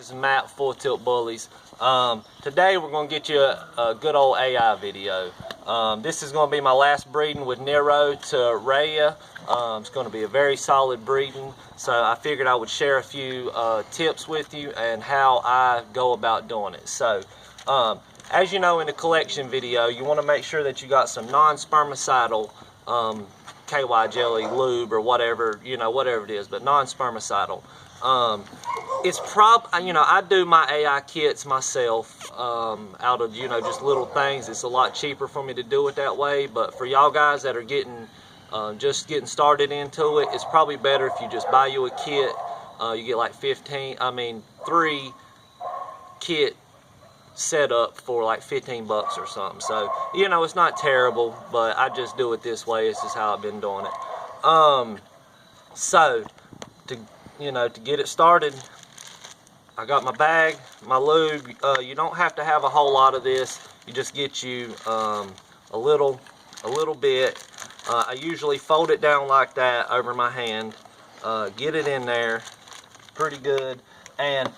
This is Matt, Full Tilt Bullies. Today we're going to get you a good old AI video. This is going to be my last breeding with Nero to Raya. It's going to be a very solid breeding, so I figured I would share a few tips with you and how I go about doing it. So, as you know, in the collection video, you want to make sure that you got some non-spermicidal KY jelly, lube, or whatever, you know, whatever it is, but non-spermicidal. It's I do my AI kits myself out of, just little things. It's a lot cheaper for me to do it that way, but for y'all guys that are just getting started into it, it's probably better if you just buy you a kit. You get like 3 kit set up for like 15 bucks or something. So, it's not terrible, but I just do it this way. This is how I've been doing it. So, to get it started, I got my bag, my lube. You don't have to have a whole lot of this. You just get you a little bit. I usually fold it down like that over my hand. Get it in there pretty good. And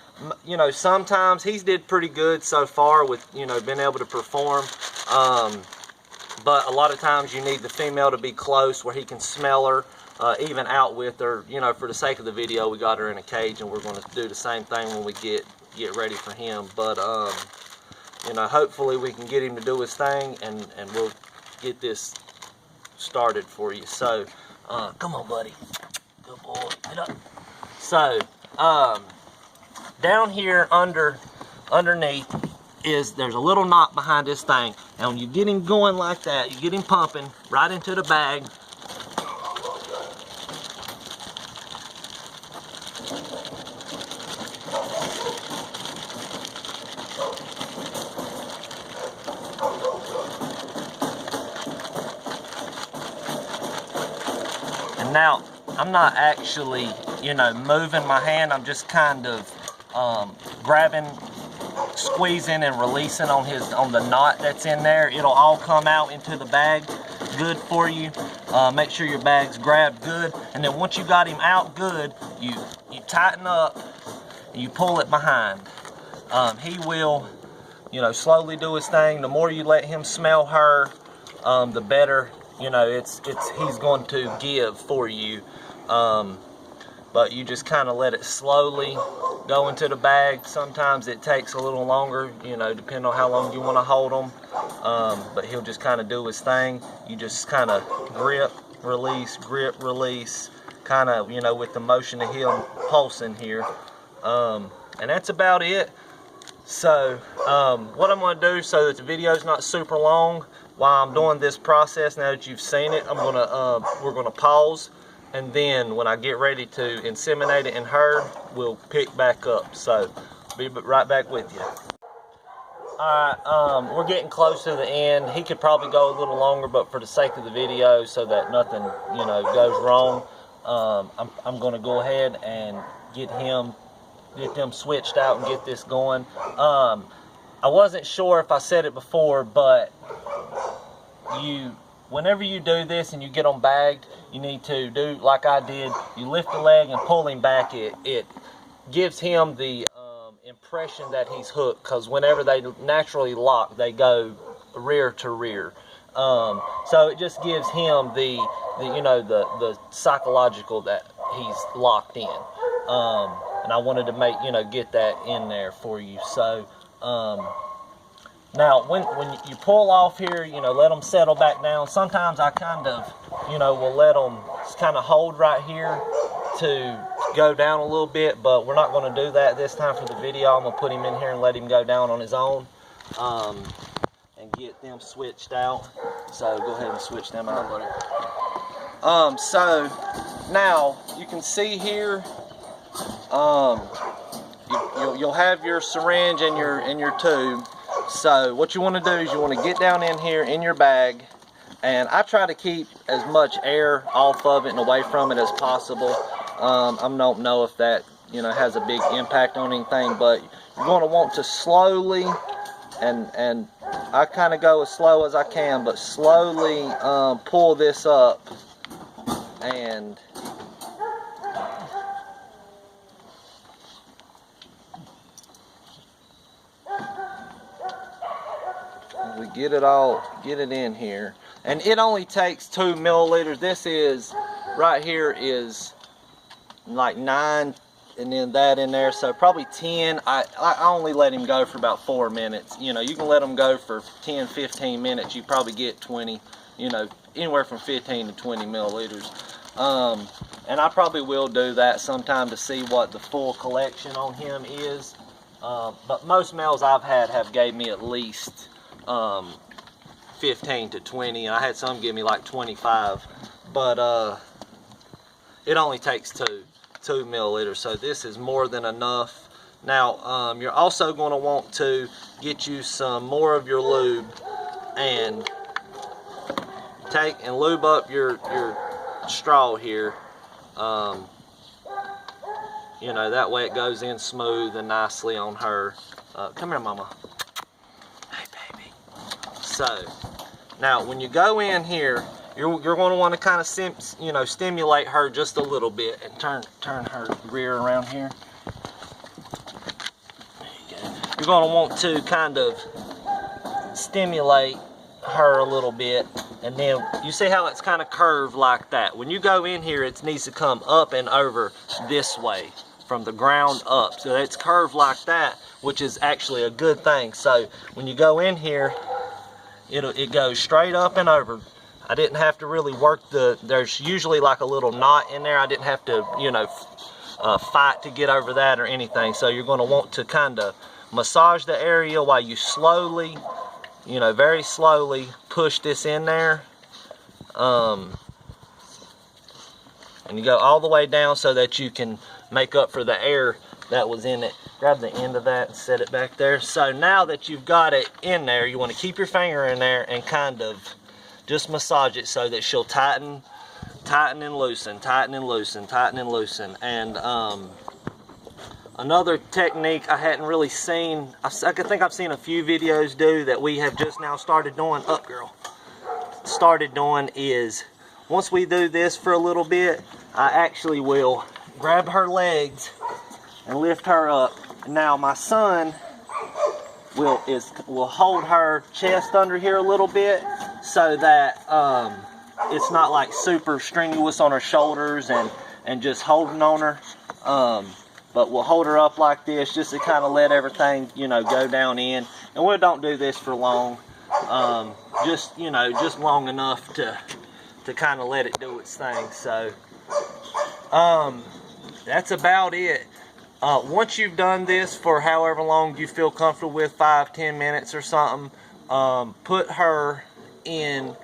sometimes he's did pretty good so far with being able to perform. But a lot of times you need the female to be close where he can smell her. Even out with her, for the sake of the video, we got her in a cage, and we're going to do the same thing when we get ready for him. But hopefully we can get him to do his thing, and we'll get this started for you. So come on, buddy, good boy, get up. So down here underneath there's a little knot behind this thing, and when you get him going like that, you get him pumping right into the bag. And now, I'm not actually, moving my hand. I'm just kind of grabbing, squeezing, and releasing on the knot that's in there. It'll all come out into the bag good for you. Make sure your bag's grabbed good. And then once you got him out good, you tighten up and you pull it behind. He will, slowly do his thing. The more you let him smell her, the better. He's going to give for you, but you just kind of let it slowly go into the bag. Sometimes it takes a little longer, depending on how long you want to hold him, but he'll just kind of do his thing. You just kind of grip, release, kind of, with the motion of him pulsing here, and that's about it. So what I'm going to do, so that the video's not super long, while I'm doing this process, now that you've seen it, we're gonna pause, and then when I get ready to inseminate it in her, we'll pick back up. So be right back with you. Alright, we're getting close to the end. He could probably go a little longer, but for the sake of the video, so that nothing goes wrong, I'm gonna go ahead and get them switched out and get this going. I wasn't sure if I said it before, but whenever you do this and you get them bagged, you need to do like I did. You lift the leg and pull him back. It gives him the impression that he's hooked, because whenever they naturally lock, they go rear to rear. So it just gives him the psychological that he's locked in. And I wanted to get that in there for you. So now when you pull off here, let them settle back down. Sometimes I kind of will let them kind of hold right here to go down a little bit, but we're not going to do that this time for the video. I'm going to put him in here and let him go down on his own, and get them switched out. So go ahead and switch them out, buddy. So now you can see here, you'll have your syringe and your tube. So what you want to do is you want to get down in here in your bag, and I try to keep as much air off of it and away from it as possible. I don't know if that has a big impact on anything, but you're going to want to slowly, and I kind of go as slow as I can, but slowly pull this up, and get it in here. And it only takes 2 milliliters. This is, right here is like 9, and then that in there, so probably 10. I only let him go for about 4 minutes. You know, you can let him go for 10, 15 minutes. You probably get 20, you know, anywhere from 15 to 20 milliliters. And I probably will do that sometime to see what the full collection on him is. But most males I've had have gave me at least 15 to 20, and I had some give me like 25. But it only takes 2 milliliters, so this is more than enough. Now you're also going to want to get you some more of your lube and take and lube up your straw here. You know, that way it goes in smooth and nicely on her. Come here, mama. Hey, baby. So now when you go in here, you're going to want to kind of stimulate her just a little bit, and turn her rear around here. There you go. You're going to want to kind of stimulate her a little bit, and then you see how it's kind of curved like that. When you go in here, it needs to come up and over this way from the ground up, so it's curved like that, which is actually a good thing. So when you go in here, it goes straight up and over. I didn't have to really work there's usually like a little knot in there. I didn't have to, you know, fight to get over that or anything. So you're going to want to kind of massage the area while you slowly, you know, very slowly push this in there. And you go all the way down so that you can make up for the air that was in it. Grab the end of that and set it back there. So now that you've got it in there, you want to keep your finger in there and kind of just massage it so that she'll tighten and loosen, tighten and loosen, tighten and loosen. And another technique I hadn't really seen, I think I've seen a few videos do that we have just now started doing, started doing is, once we do this for a little bit, I actually will grab her legs and lift her up. Now my son will hold her chest under here a little bit, so that it's not like super strenuous on her shoulders and just holding on her. But we'll hold her up like this just to kind of let everything, you know, go down in. And we don't do this for long, just, you know, just long enough to kind of let it do its thing. So that's about it. Once you've done this for however long you feel comfortable with, 5-10 minutes or something, put her in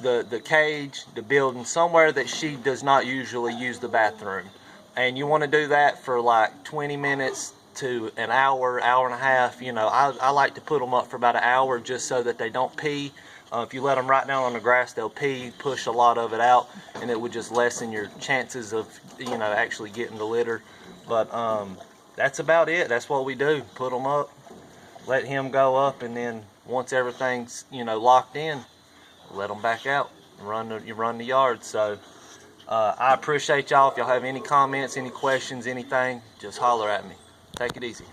the cage, the building, somewhere that she does not usually use the bathroom. And you want to do that for like 20 minutes to an hour, hour and a half. You know, I like to put them up for about an hour just so that they don't pee. If you let them right down on the grass, they'll pee, push a lot of it out, and it would just lessen your chances of, you know, actually getting the litter. But that's about it. That's what we do. Put them up, let him go up, and then once everything's, you know, locked in, let them back out and you run the yard. So I appreciate y'all. If y'all have any comments, any questions, anything, just holler at me. Take it easy.